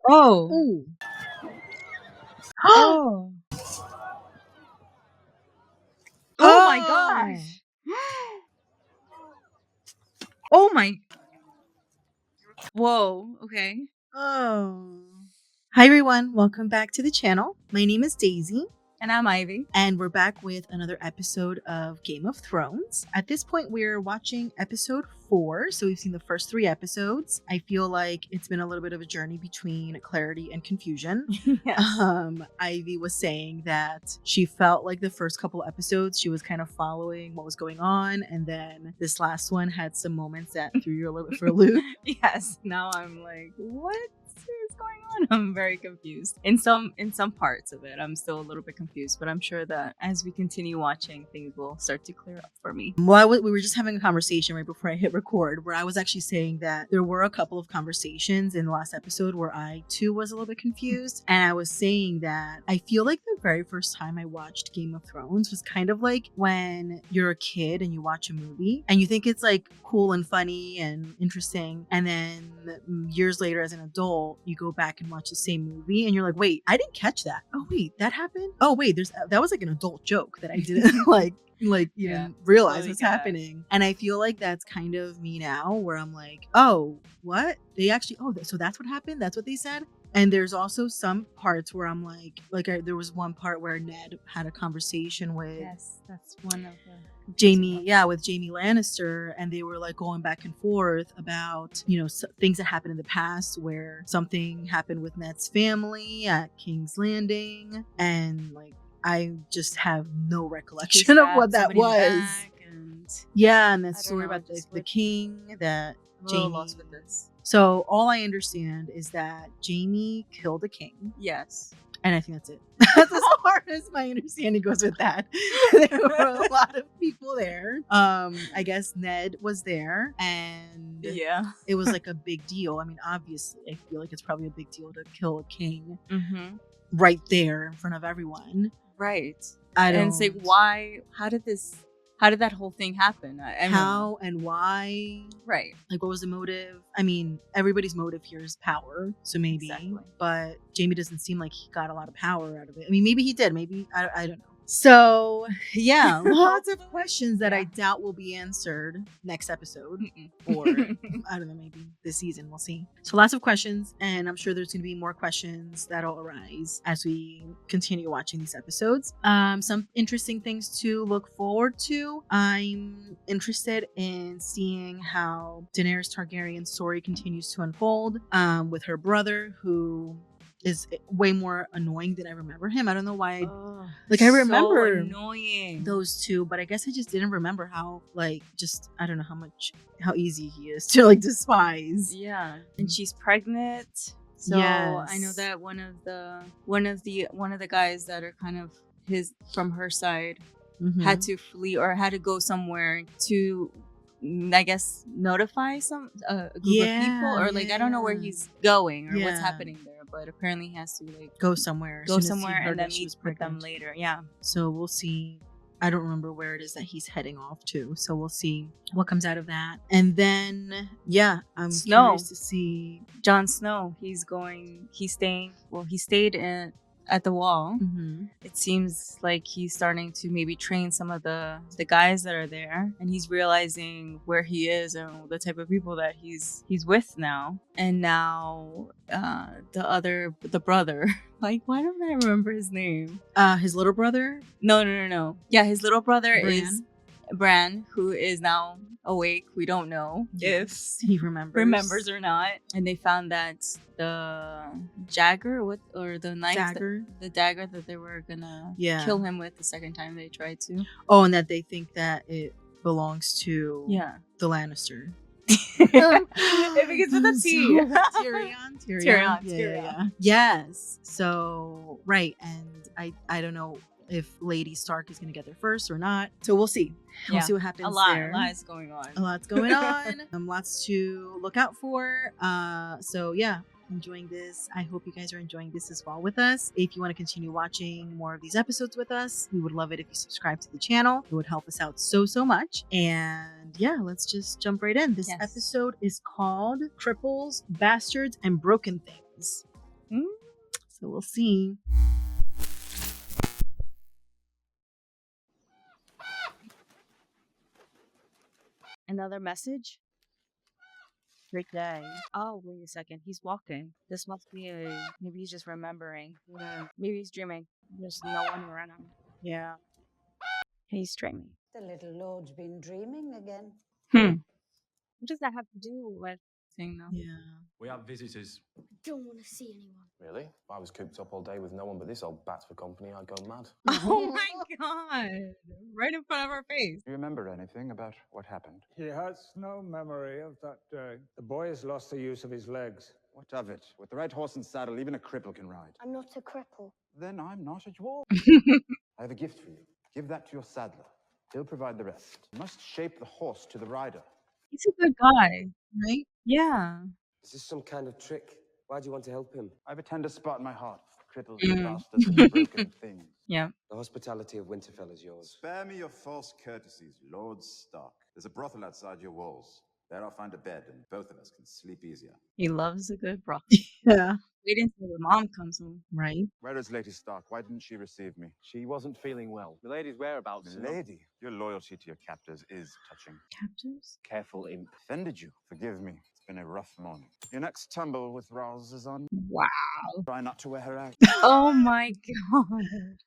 Oh. Ooh. Oh. Oh my gosh. Oh my. Whoa. Okay. Oh. Hi everyone, welcome back to the channel. My name is Daisy. And I'm Ivy. And we're back with another episode of Game of Thrones. At this point, we're watching episode 4. So we've seen the first 3 episodes. I feel like it's been a little bit of a journey between clarity and confusion. Yes. Ivy was saying that she felt like the first couple episodes, she was kind of following what was going on. And then this last one had some moments that threw you a little bit for a loop. Yes. Now I'm like, what is going on? I'm very confused. In some parts of it, I'm still a little bit confused, but I'm sure that as we continue watching, things will start to clear up for me. Well, we were just having a conversation right before I hit record where I was actually saying that there were a couple of conversations in the last episode where I too was a little bit confused. And I was saying that I feel like the very first time I watched Game of Thrones was kind of like when you're a kid and you watch a movie and you think it's like cool and funny and interesting. And then years later as an adult, you go back and watch the same movie and you're like, wait, I didn't catch that. Oh, wait, that happened? Oh, wait, that was like an adult joke that I didn't even realize what's happening. And I feel like that's kind of me now where I'm like, oh, what? They actually, so that's what happened? That's what they said? And there's also some parts where I'm like there was one part where Ned had a conversation with that's one of the Jamie, with Jamie Lannister, and they were like going back and forth about, things that happened in the past where something happened with Ned's family at King's Landing, and like I just have no recollection of what that was. And that story about the king that Jamie lost with this. So all I understand is that Jamie killed a king. Yes. And I think that's it. That's as far as my understanding goes with that. There were a lot of people there. I guess Ned was there, and it was like a big deal. I mean, obviously, I feel like it's probably a big deal to kill a king right there in front of everyone. Right. And it's like, why? How did that whole thing happen? How and why? Right. Like, what was the motive? I mean, everybody's motive here is power. So maybe. Exactly. But Jamie doesn't seem like he got a lot of power out of it. I mean, maybe he did. Maybe. I don't know. So, yeah, lots of questions that I doubt will be answered next episode. Or, I don't know, maybe this season. We'll see. So, lots of questions. And I'm sure there's going to be more questions that'll arise as we continue watching these episodes. Some interesting things to look forward to. I'm interested in seeing how Daenerys Targaryen's story continues to unfold with her brother, who is way more annoying than I remember him. I don't know why. I remember so annoying those two, but I guess I just didn't remember how I don't know how easy he is to despise. Yeah, and she's pregnant. So I know that one of the guys that are kind of from her side had to flee or had to go somewhere to, I guess, notify a group of people, or I don't know where he's going or what's happening there, but apparently he has to go somewhere and then meet with them later. Yeah. So we'll see. I don't remember where it is that he's heading off to. So we'll see what comes out of that. And then, I'm curious to see Jon Snow. He stayed at the wall. It seems like he's starting to maybe train some of the guys that are there, and he's realizing where he is and the type of people that he's with now. And now the brother, why don't I remember his name? His little brother? No. Yeah, his little brother is Bran, who is now awake. We don't know if he remembers or not. And they found that the dagger the knife, the dagger that they were gonna kill him with the second time they tried to. Oh, and that they think that it belongs to the Lannister. It begins with a T. Tyrion. Yeah. Yes. So right, and I don't know if Lady Stark is going to get there first or not. So we'll see. We'll see what happens. A lot is going on. A lot's going on. Lots to look out for. So enjoying this. I hope you guys are enjoying this as well with us. If you want to continue watching more of these episodes with us, we would love it if you subscribe to the channel. It would help us out so much. And let's just jump right in. This episode is called Cripples, Bastards, and Broken Things. So we'll see. Another message? Great day. Oh, wait a second. He's walking. This must be maybe he's just remembering. Maybe he's dreaming. There's no one around him. Yeah. He's dreaming. The little lord's been dreaming again. What does that have to do with thing though? Yeah. We have visitors. I don't want to see anyone. Really? If I was cooped up all day with no one but this old bat for company, I'd go mad. Oh my god! Right in front of our face. Do you remember anything about what happened? He has no memory of that day. The boy has lost the use of his legs. What of it? With the right horse and saddle, even a cripple can ride. I'm not a cripple. Then I'm not a dwarf. I have a gift for you. Give that to your saddler. He'll provide the rest. You must shape the horse to the rider. He's a good guy, right? Yeah. Is this some kind of trick? Why do you want to help him? I have a tender spot in my heart for cripples and bastards and broken things. Yeah. The hospitality of Winterfell is yours. Spare me your false courtesies, Lord Stark. There's a brothel outside your walls. There I'll find a bed, and both of us can sleep easier. He loves a good broth. Yeah. Wait until the mom comes home. Right. Where is Lady Stark? Why didn't she receive me? She wasn't feeling well. The lady's whereabouts. Lady, your loyalty to your captors is touching. Captors? Careful, imp. Offended you. Forgive me. It's been a rough morning. Your next tumble with Roz is on. Wow. Try not to wear her out. Oh my god.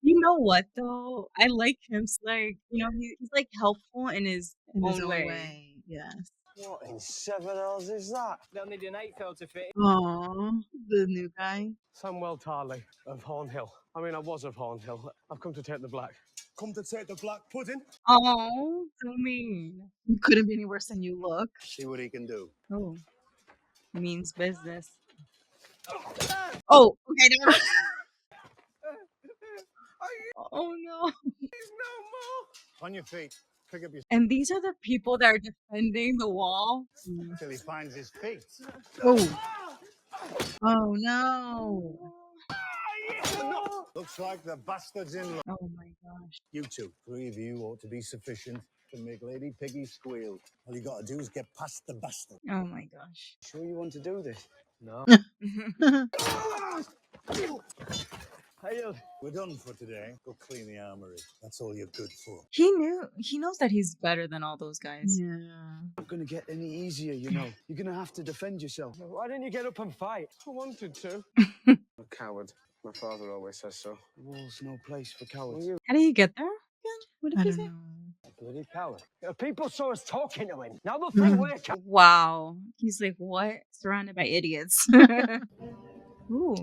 You know what though? I like him. Like, he's like helpful in his own way. Yes. What in 7 hours is that? They'll need an 8 to fit. Aw, the new guy. Samwell Tarley of Hornhill. I mean, I was of Hornhill. I've come to take the black. Come to take the black pudding? Oh, so mean. You couldn't be any worse than you look. See what he can do. Oh, means business. Oh, okay. Never mind. Oh no. He's no more. On your feet. Pick up your And these are the people that are defending the wall. till he finds his feet. Oh. Oh no. Looks like the bastard's in love. Oh my gosh. You two, 3 of you ought to be sufficient to make Lady Piggy squeal. All you gotta do is get past the bastard. Oh my gosh. Sure you want to do this? No. We're done for today. Go clean the armory. That's all you're good for. He knows that he's better than all those guys. Yeah. Not gonna get any easier, you know. You're gonna have to defend yourself. Why didn't you get up and fight? I wanted to. I'm a coward. My father always says so. The wall's no place for cowards. How do you get there? What did I he don't say? know. Bloody coward. People saw us talking to him. Now they'll think we're cowards. Wow. He's like, what? Surrounded by idiots. Ooh.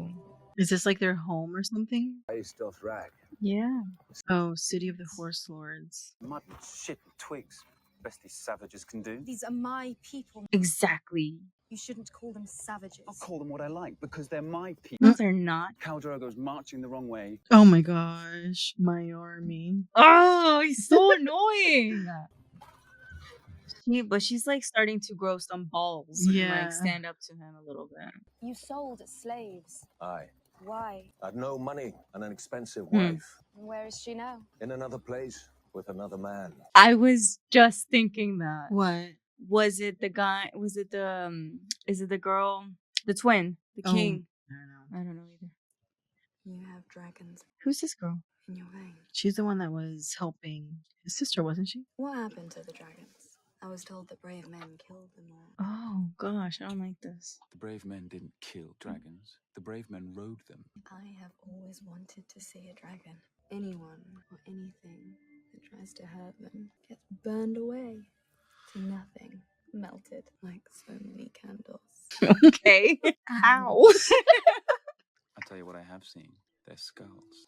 Is this like their home or something? I stuff rag. Yeah. Oh, City of the Horse Lords. Mud, shit, twigs. Best these savages can do. These are my people. Exactly. You shouldn't call them savages. I'll call them what I like because they're my people. No, they're not. Khal Drogo's marching the wrong way. Oh my gosh. My army. Oh, he's so annoying. But she's like starting to grow some balls and Yeah. like stand up to him a little bit. You sold slaves. Aye. Why? I'd no money and an expensive wife. And where is she now? In another place with another man. I was just thinking that. What? Was it the guy? Was it the? Is it the girl? The twin? The Oh, king? I don't know. I don't know either. You have dragons Who's this girl? in your veins. She's the one that was helping his sister, wasn't she? What happened to the dragons? I was told that brave men killed them all. Oh gosh, I don't like this. The brave men didn't kill dragons. The brave men rode them. I have always wanted to see a dragon. Anyone or anything that tries to hurt them gets burned away to nothing, melted like so many candles. Okay. How? I'll tell you what I have seen. Their skulls.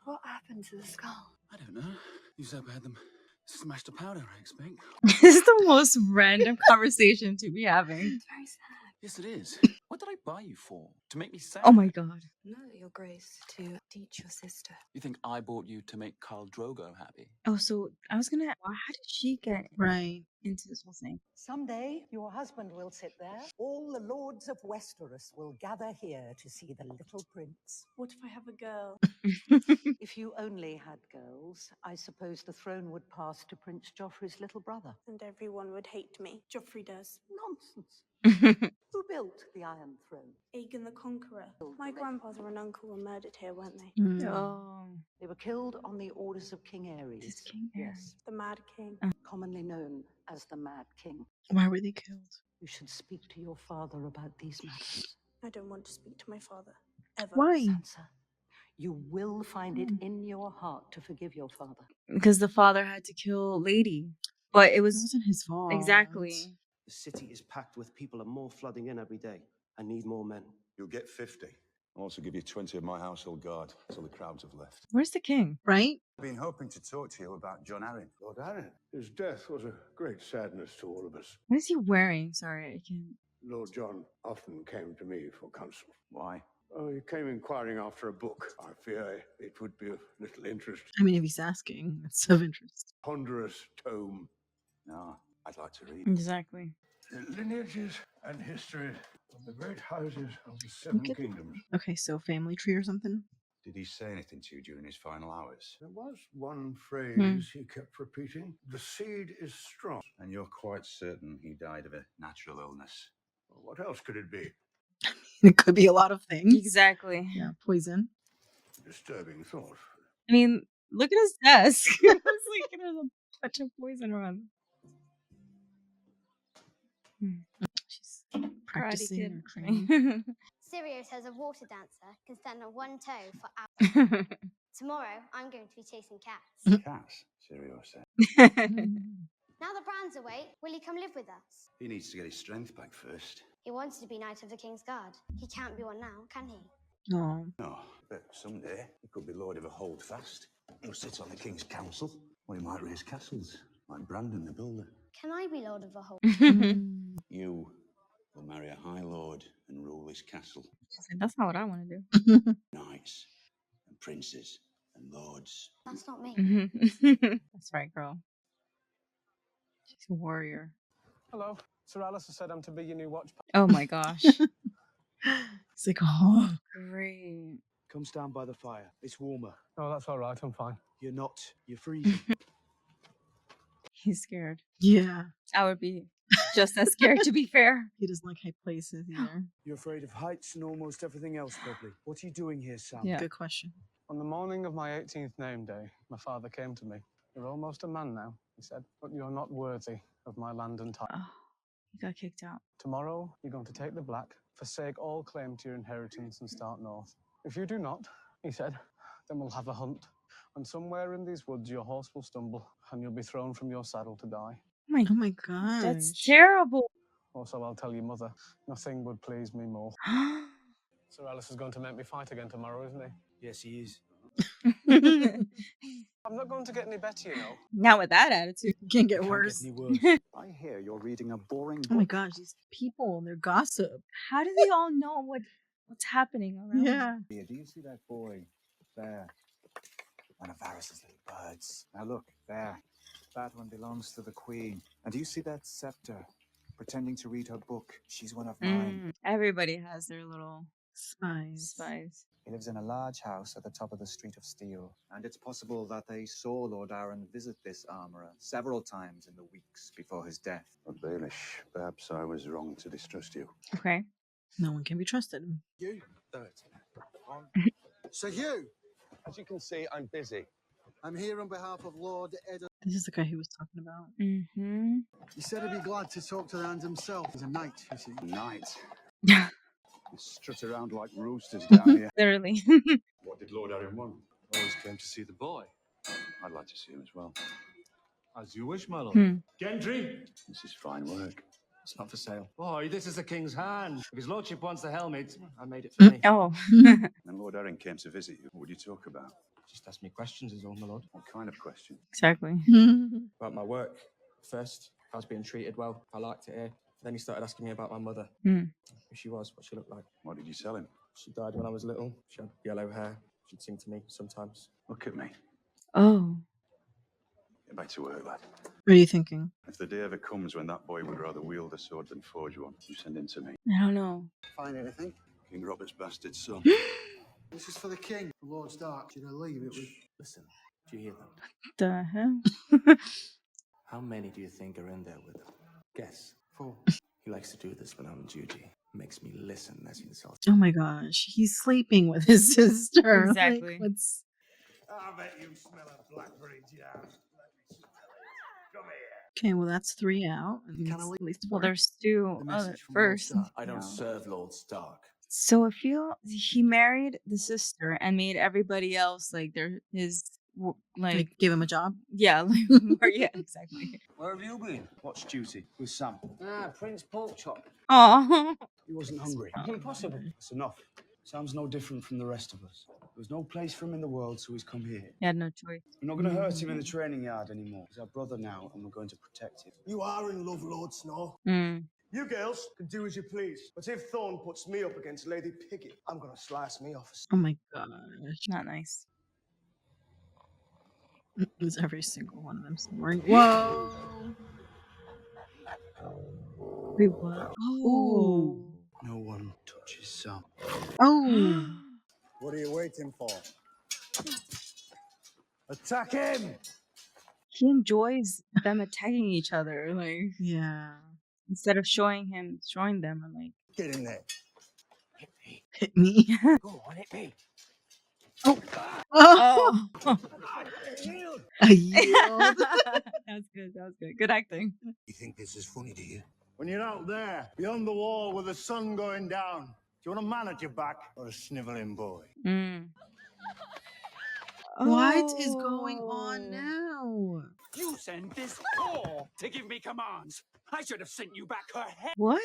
What happened to the skull? I don't know. You said I had them smashed to powder, I expect. This is the most random conversation to be having. It's very sad. Yes, it is. What did I buy you for? To make me sad? Oh my god. No, Your Grace, to teach your sister. You think I bought you to make Khal Drogo happy? Oh, so I was gonna. How did she get Right. into this whole thing? Someday your husband will sit there. All the lords of Westeros will gather here to see the little prince. What if I have a girl? If you only had girls, I suppose the throne would pass to Prince Joffrey's little brother. And everyone would hate me. Joffrey does. Nonsense. Who built the Iron Throne? Aegon the Conqueror. My grandfather and uncle were murdered here, weren't they? Oh, They were killed on the orders of King Aerys. this King Aerys. Yes, The Mad King. commonly known as the Mad King. Why were they killed? You should speak to your father about these matters. I don't want to speak to my father. Ever. Why? Sansa, you will find it in your heart to forgive your father. Because the father had to kill Lady, but it It was wasn't his fault. exactly. The city is packed with people and more flooding in every day. I need more men. You'll get 50. I'll also give you 20 of my household guard till the crowds have left. Where's the king? Right? I've been hoping to talk to you about John Arryn. Lord Arryn, his death was a great sadness to all of us. What is he wearing? Sorry, I can't. Lord John often came to me for counsel. Why? Oh, he came inquiring after a book. I fear it would be of little interest. I mean, if he's asking, it's of interest. Ponderous tome. No, I'd like to read. Exactly. The lineages and history of the great houses of the Seven Okay. Kingdoms. Okay, so family tree or something? Did he say anything to you during his final hours? There was one phrase he kept repeating. The seed is strong. And you're quite certain he died of a natural illness? Well, what else could it be? It could be a lot of things. Exactly. Yeah, poison. Disturbing thought. I mean, look at his desk. It's like there's a bunch of poison around. She's Karate practicing Kid. or training. Syrio says a water dancer can stand on one toe for hours. Tomorrow, I'm going to be chasing cats. Cats, Sirio said. Now that Bran's away, will he come live with us? He needs to get his strength back first. He wanted to be Knight of the King's Guard. He can't be one now, can he? Oh, No, but someday he could be lord of a holdfast. He'll sit on the king's council, or he might raise castles, like Brandon the builder. Can I be Lord of the Whole? You will marry a high lord and rule this castle. That's not what I want to do. Knights and princes and lords. That's not me. That's right, girl. She's a warrior. Hello. Sir Alistair said I'm to be your new watch. Oh my gosh. it's like, oh. Great. Come stand by the fire. It's warmer. Oh, that's all right. I'm fine. You're not. You're freezing. He's scared. Yeah. I would be just as scared, to be fair. He doesn't like high places either. You're afraid of heights and almost everything else, probably. What are you doing here, Sam? Yeah. Good question. On the morning of my 18th name day, my father came to me. You're almost a man now, he said, but you're not worthy of my land and title. Oh, he got kicked out. Tomorrow, you're going to take the black, forsake all claim to your inheritance, and start north. If you do not, he said, then we'll have a hunt. And somewhere in these woods, your horse will stumble, and you'll be thrown from your saddle to die. Oh my gosh. That's terrible. Also, I'll tell your mother, nothing would please me more. Sir Alistair's going to make me fight again tomorrow, isn't he? Yes, he is. I'm not going to get any better, you know. Not with that attitude. Can't get worse. I hear you're reading a boring book. Oh my gosh, these people and their gossip. How do they all know what's happening around? Yeah. Do you see that boy there? One of Varys's little birds. Now look, there. That one belongs to the queen. And do you see that scepter? Pretending to read her book. She's one of mine. Everybody has their little Spies. He lives in a large house at the top of the Street of Steel. And it's possible that they saw Lord Arryn visit this armourer several times in the weeks before his death. But Baelish, perhaps I was wrong to distrust you. Okay. No one can be trusted. You? So you? As you can see, I'm busy. I'm here on behalf of Lord Eddard. This is the guy he was talking about. Mm-hmm. He said he'd be glad to talk to the hand himself. He's a knight, you see. Knight. You strut around like roosters down here. Literally. What did Lord Arryn want? Always came to see the boy. I'd like to see him as well. As you wish, my lord. Gendry! This is fine work. It's not for sale. Boy, this is the king's hand. If his lordship wants the helmet, I made it for me. Oh. When Lord Arryn came to visit you, what would you talk about? Just ask me questions is all, my lord. What kind of question? Exactly. About my work. First, I was being treated well. I liked it here. Then he started asking me about my mother. Mm. Who she was, what she looked like. What did you tell him? She died when I was little. She had yellow hair. She'd sing to me sometimes. Look at me. Oh. Get back to work, lad. What are you thinking? If the day ever comes when that boy would rather wield a sword than forge one, you send him to me. I don't know. Find anything? King Robert's bastard son. This is for the king. The Lord Stark. Should I leave it with... Listen, do you hear them? The hell? How many do you think are in there with him? Guess. 4. He likes to do this when I'm on duty. Makes me listen as he insults. Oh my gosh, he's sleeping with his sister. Exactly. Like, what's... I bet you smell a blackberry jam. Come here. Okay, well that's 3 out. At least 4. Well, there's 2 other first. I don't serve Lord Stark. So I feel he married the sister and made everybody else like like give him a job. Yeah, like yeah, exactly. Where have you been? What's duty? With Sam. Prince Porkchop. Oh, He wasn't hungry. Impossible. It's enough. Sam's no different from the rest of us. There's no place for him in the world, so he's come here. he had no choice. We're not going to hurt him in the training yard anymore. He's our brother now, and we're going to protect him. You are in love, Lord Snow. You girls can do as you please, but if Thorne puts me up against Lady Piggy, I'm gonna slice me off. Oh my gosh. Not nice. Is every single one of them snoring? Whoa! Wait, what? Oh. No one touches Sam. Oh. What are you waiting for? Attack him! He enjoys them attacking each other, like yeah. Instead of showing them, I'm like, get in there. Hit me. Go on, hit me. Oh. A yield. That was good. Good acting. You think this is funny, do you? When you're out there, beyond the wall with the sun going down, do you want a man at your back or a sniveling boy? What is going on now? You sent this whore to give me commands. I should have sent you back her head. What?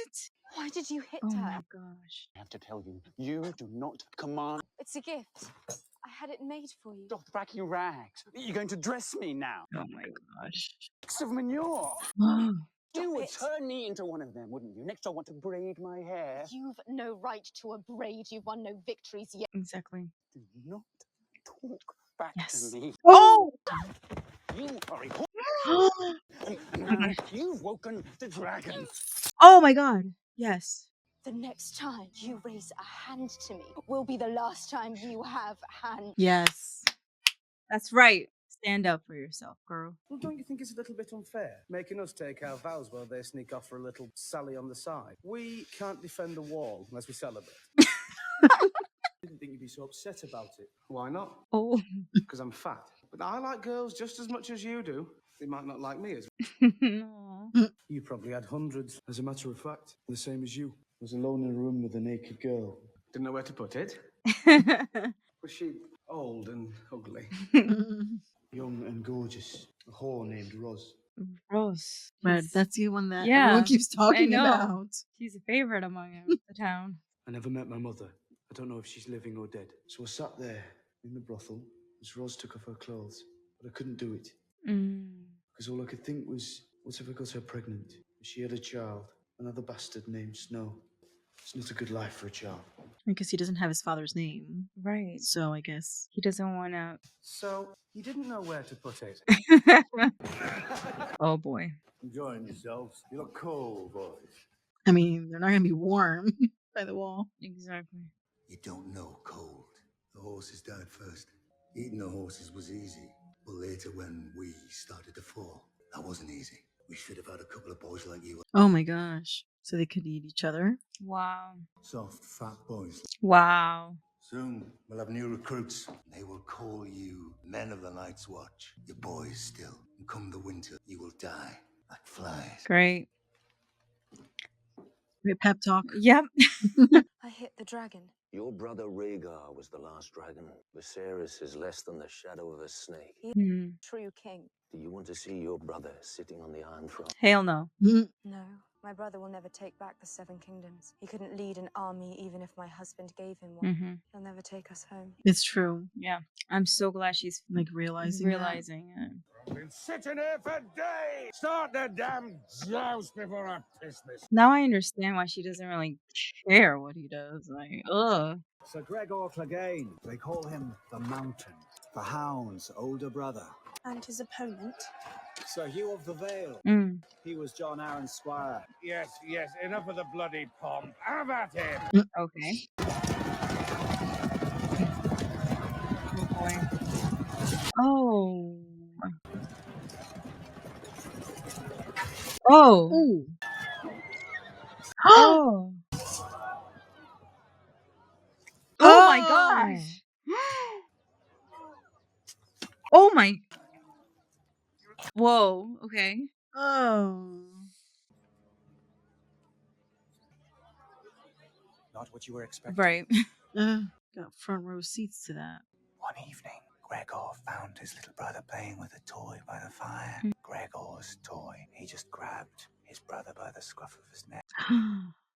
Why did you hit Oh her? my gosh. I have to tell you, you do not command. It's a gift. I had it made for you. Dothraki rags. You're going to dress me now. Oh my gosh. Sticks of manure. You would turn me into one of them, wouldn't you? Next, I want to braid my hair. You've no right to a braid. You've won no victories yet. Exactly. Do not talk back to me. Oh! You are a and you've woken the dragon. Oh my god. Yes. The next time you raise a hand to me will be the last time you have hand. Yes. That's right. Stand up for yourself, girl. Well, don't you think it's a little bit unfair, making us take our vows while they sneak off for a little sally on the side? We can't defend the wall unless we celebrate. Didn't think you'd be so upset about it. Why not? Oh. Because I'm fat. But I like girls just as much as you do. They might not like me as No. You probably had hundreds. As a matter of fact, the same as you. I was alone in a room with a naked girl. Didn't know where to put it. Was she old and ugly? Young and gorgeous. A whore named Roz. Gross. Right, that's the one that Yeah, everyone keeps talking I know. about. She's a favorite among the town. I never met my mother. I don't know if she's living or dead. So I sat there in the brothel as Roz took off her clothes. But I couldn't do it. Because all I could think was, what if I got her pregnant? She had a child, another bastard named Snow. It's not a good life for a child. Because he doesn't have his father's name. Right. So I guess He doesn't want to. So you didn't know where to put it. Oh boy. Enjoying yourselves. You look cold, boys. I mean, they're not going to be warm by the wall. Exactly. You don't know cold. The horses died first. Eating the horses was easy. But later when we started to fall, that wasn't easy. We should have had a couple of boys like you. Oh my gosh. So they could eat each other? Wow. Soft, fat boys. Wow. Soon we'll have new recruits. They will call you men of the Night's Watch. Your boys still. And come the winter, you will die like flies. Great. Great pep talk. Yep. I hit the dragon. Your brother Rhaegar was the last dragon. Viserys is less than the shadow of a snake. He true king. Do you want to see your brother sitting on the Iron Throne? Hell no. No, my brother will never take back the 7 kingdoms. He couldn't lead an army even if my husband gave him one. He'll never take us home. It's true. Yeah. I'm so glad she's like realizing it. could sit in here for days. Start the damn joust before I piss this. Now I understand why she doesn't really care what he does. Like, ugh. Sir Gregor Clegane, they call him the Mountain, the Hound's older brother. And his opponent? Sir Hugh of the Vale. Mm. He was John Arryn's squire. Yes, enough of the bloody pomp. Have at him. Okay. Oh boy. Oh. Oh. Ooh. Oh. Oh my gosh. Oh my. Whoa. Okay. Oh. Not what you were expecting. Right. Got front row seats to that. One evening, Gregor found his little brother playing with a toy by the fire. Gregor's toy. He just grabbed his brother by the scruff of his neck.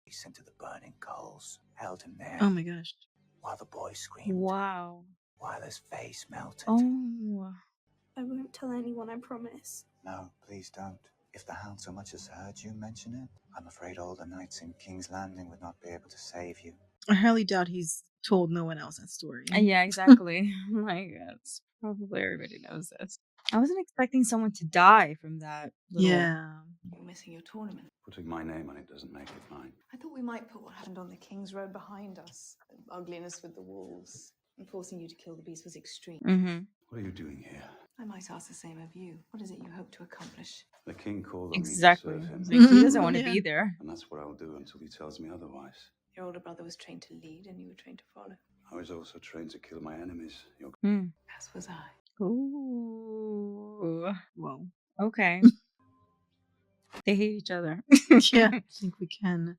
He sent to the burning coals, held him there. Oh my gosh. While the boy screamed. Wow. While his face melted. Oh. I won't tell anyone, I promise. No, please don't. If the Hound so much as heard you mention it, I'm afraid all the knights in King's Landing would not be able to save you. I highly doubt he's told no one else that story. Yeah, exactly. Like, it's probably everybody knows this. I wasn't expecting someone to die from that. Yeah. You're missing your tournament. Putting my name on it doesn't make it mine. I thought we might put what happened on the King's Road behind us. The ugliness with the wolves. And forcing you to kill the beast was extreme. Mm-hmm. What are you doing here? I might ask the same of you. What is it you hope to accomplish? The king called on Exactly. me to serve him. Like, he doesn't want to be there. And that's what I'll do until he tells me otherwise. Your older brother was trained to lead and you were trained to follow. I was also trained to kill my enemies. As was I. Ooh. Whoa. Okay. They hate each other. Yeah. I think we can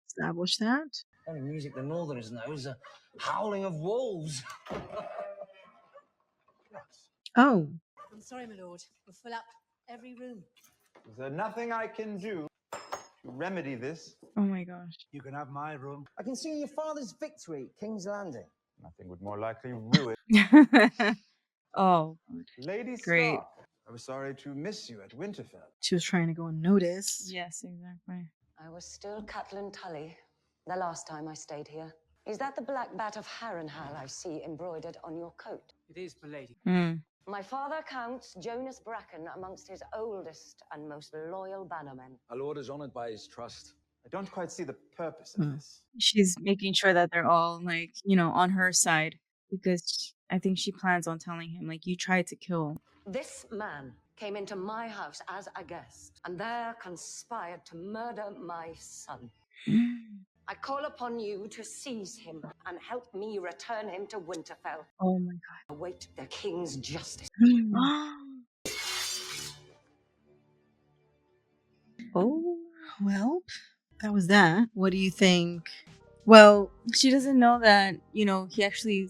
establish that. Only music the Northerners know is a howling of wolves. Oh. I'm sorry, my lord. We'll fill up every room. Is there nothing I can do to remedy this? Oh my gosh. You can have my room. I can see your father's victory, King's Landing. Nothing would more likely ruin. Oh. Lady Great. Stark, I was sorry to miss you at Winterfell. She was trying to go unnoticed. Yes, exactly. I was still Catelyn Tully the last time I stayed here. Is that the black bat of Harrenhal I see embroidered on your coat? It is, milady. My father counts Jonas Bracken amongst his oldest and most loyal bannermen. Our lord is honored by his trust. I don't quite see the purpose of this. She's making sure that they're all, like, you know, on her side. Because I think she plans on telling him, like, you tried to kill. This man came into my house as a guest and there conspired to murder my son. I call upon you to seize him and help me return him to Winterfell. Oh my god. Await the king's justice. Oh, well, that was that. What do you think? Well, she doesn't know that, you know, he actually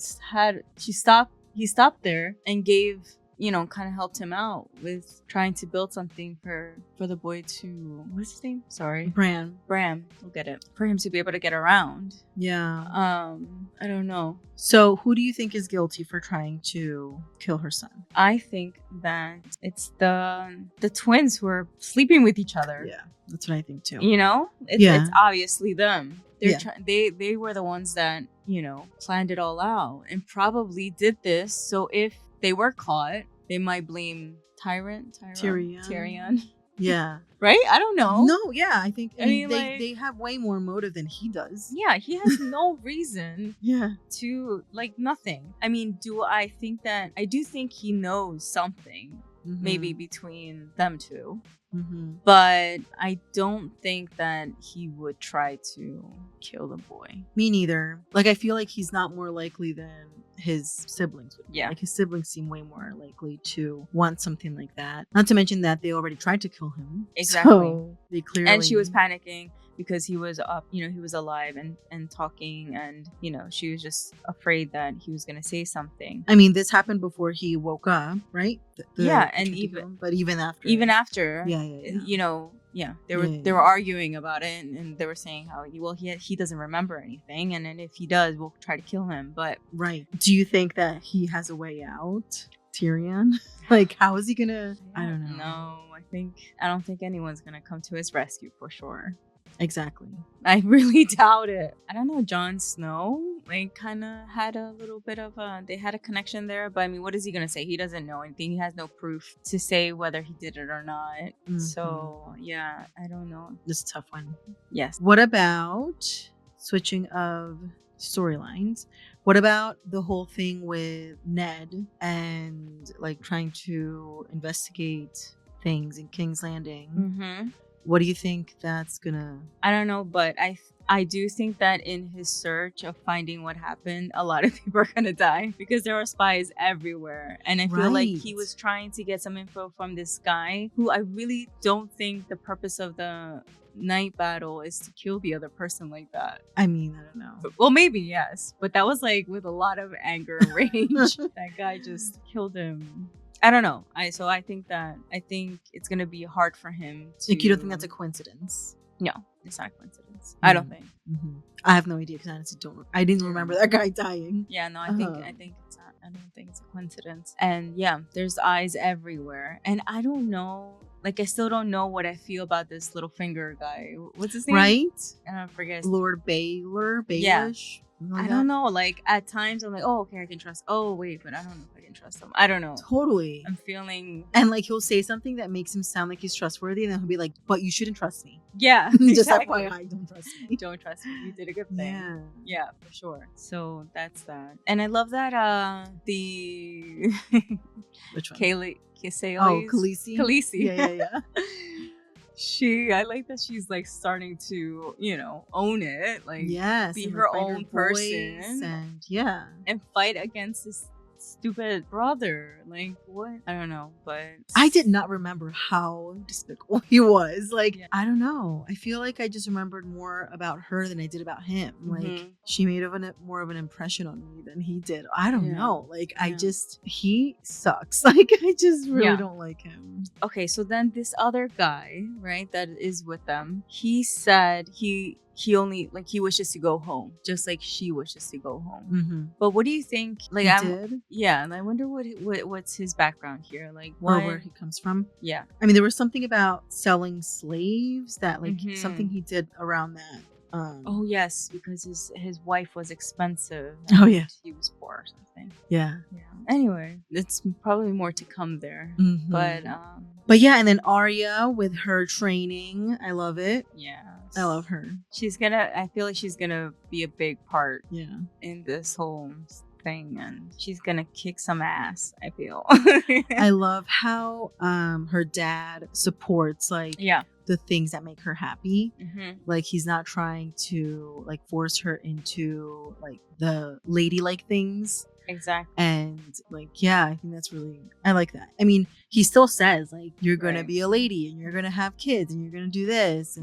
he stopped there and gave, you know, kind of helped him out with trying to build something for the boy to, what's his name? Sorry. Bram. We'll get it. For him to be able to get around. Yeah. I don't know. So who do you think is guilty for trying to kill her son? I think that it's the twins who are sleeping with each other. Yeah, that's what I think too. You know? It's obviously them. They were the ones that, you know, planned it all out and probably did this. So if they were caught, they might blame Tyrion. Yeah. Right? I don't know. No, yeah. I mean, like, they have way more motive than he does. Yeah, he has no reason Yeah. to, like, nothing. I mean, I do think he knows something, maybe between them two. But I don't think that he would try to kill the boy. Me neither. Like, I feel like he's not more likely than his siblings would be. Yeah. Like, his siblings seem way more likely to want something like that. Not to mention that they already tried to kill him. Exactly. So they clearly... And she was panicking because he was up, you know, he was alive and talking, and, you know, she was just afraid that he was going to say something. I mean, this happened before he woke up, right? And even after. Yeah. You know, they were arguing about it, and they were saying how he doesn't remember anything, and then if he does, we'll try to kill him. But right, do you think that he has a way out? Tyrion. Like, how is he gonna? I don't know. No, I don't think anyone's gonna come to his rescue for sure. Exactly. I really doubt it. I don't know. Jon Snow, like, kind of had a little bit of they had a connection there. But I mean, what is he gonna say? He doesn't know anything. He has no proof to say whether he did it or not. Mm-hmm. So yeah, I don't know. This is a tough one. Yes. What about switching of storylines? What about the whole thing with Ned and like trying to investigate things in King's Landing? Mm-hmm. What do you think that's gonna? I don't know, but I do think that in his search of finding what happened, a lot of people are gonna die because there are spies everywhere, and I feel like he was trying to get some info from this guy who I really don't think the purpose of the night battle is to kill the other person like that. I mean, I don't know. Well, maybe yes, but that was like with a lot of anger and rage. That guy just killed him. I don't know. I think it's gonna be hard for him to. Like, you don't think that's a coincidence? No, it's not a coincidence. I don't think. Mm-hmm. I have no idea because I honestly don't. I didn't remember that guy dying. Yeah, no, I think it's not. I don't think it's a coincidence. And yeah, there's eyes everywhere, and I don't know. Like, I still don't know what I feel about this little finger guy. What's his name? Right? I don't forget. Lord Baelish. Yeah. I don't know. Like, at times I'm like, oh, okay, I can trust. Oh, wait, but I don't know if I can trust him. I don't know. Totally. I'm feeling. And like, he'll say something that makes him sound like he's trustworthy, and then he'll be like, "But you shouldn't trust me." Yeah. Just Exactly. FYI, don't trust me. Don't trust me. You did a good thing. Yeah. Yeah, for sure. So that's that. And I love that the Which one? Khaleesi. Oh, Khaleesi. Khaleesi. Yeah. I like that she's like starting to, own it. Like, yes, be and her find own voice person. And and fight against this stupid brother. Like, what? I don't know, but I did not remember how despicable he was. Like, I don't know. I feel like I just remembered more about her than I did about him. Like, she made more of an impression on me than he did. I don't know. Like, he sucks. Like, I just really don't like him. Okay, so then this other guy, right, that is with them, he said he only, like, he wishes to go home, just like she wishes to go home. Mm-hmm. But what do you think? Like, he did? Yeah, and I wonder what's his background here, like, or where he comes from. Yeah, I mean, there was something about selling slaves that, like, something he did around that. Oh yes, because his wife was expensive. Oh yeah, he was poor or something. Yeah. Anyway, it's probably more to come there. Mm-hmm. But yeah, and then Arya with her training, I love it. Yeah, I love her. I feel like she's gonna be a big part. Yeah. In this whole thing, and she's gonna kick some ass, I feel. I love how her dad supports the things that make her happy. Mm-hmm. Like, he's not trying to like force her into like the ladylike things. Exactly. And like, yeah, I think that's really, I like that. I mean, he still says like, you're gonna be a lady and you're gonna have kids and you're gonna do this,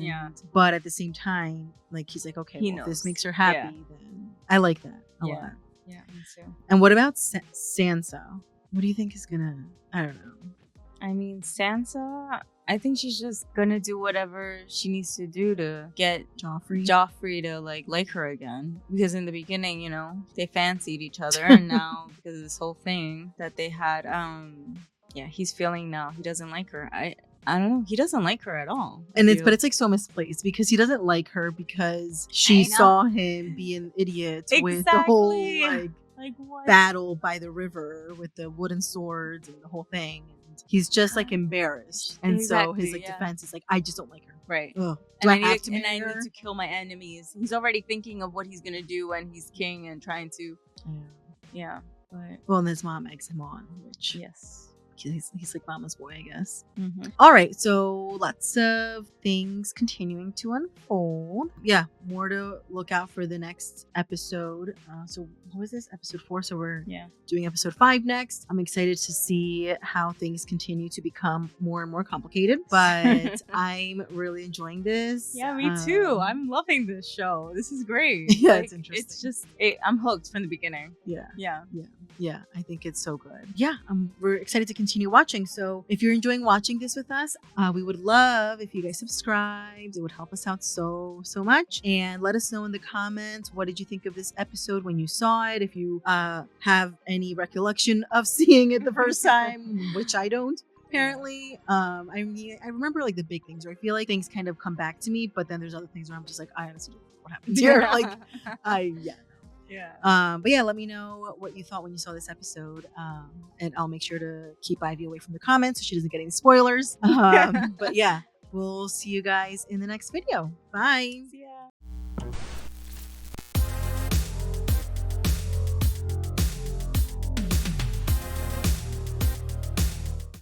but at the same time, like, he's like, okay, if this makes her happy, then I like that a lot. Yeah, me too. And what about Sansa? What do you think is gonna? I don't know. I mean, Sansa, I think she's just gonna do whatever she needs to do to get Joffrey to like her again. Because in the beginning, they fancied each other, and now because of this whole thing that they had, he's feeling now he doesn't like her. I don't know. He doesn't like her at all. But it's like so misplaced because he doesn't like her because she saw him be an idiot with the whole battle by the river with the wooden swords and the whole thing. And he's just like embarrassed. And so his defense is like, I just don't like her. Right. Ugh. I need to kill my enemies. He's already thinking of what he's gonna do when he's king and trying to. Yeah. But well, and his mom eggs him on, which he's like mama's boy, I guess. Mm-hmm. All right, so lots of things continuing to unfold. Yeah, more to look out for the next episode. So what was this? Episode 4. So we're doing episode 5 next. I'm excited to see how things continue to become more and more complicated, but I'm really enjoying this. Yeah, me too. I'm loving this show. This is great. Yeah, it's interesting. It's just I'm hooked from the beginning. Yeah, I think it's so good. Yeah, we're excited to continue watching. So if you're enjoying watching this with us, we would love if you guys subscribed. It would help us out so much. And let us know in the comments, what did you think of this episode when you saw it? If you have any recollection of seeing it the first time, which I don't. Apparently, I remember like the big things where I feel like things kind of come back to me, but then there's other things where I'm just like, I honestly don't know what happens here. But yeah, let me know what you thought when you saw this episode, and I'll make sure to keep Ivy away from the comments so she doesn't get any spoilers. But yeah, we'll see you guys in the next video. Bye. See ya.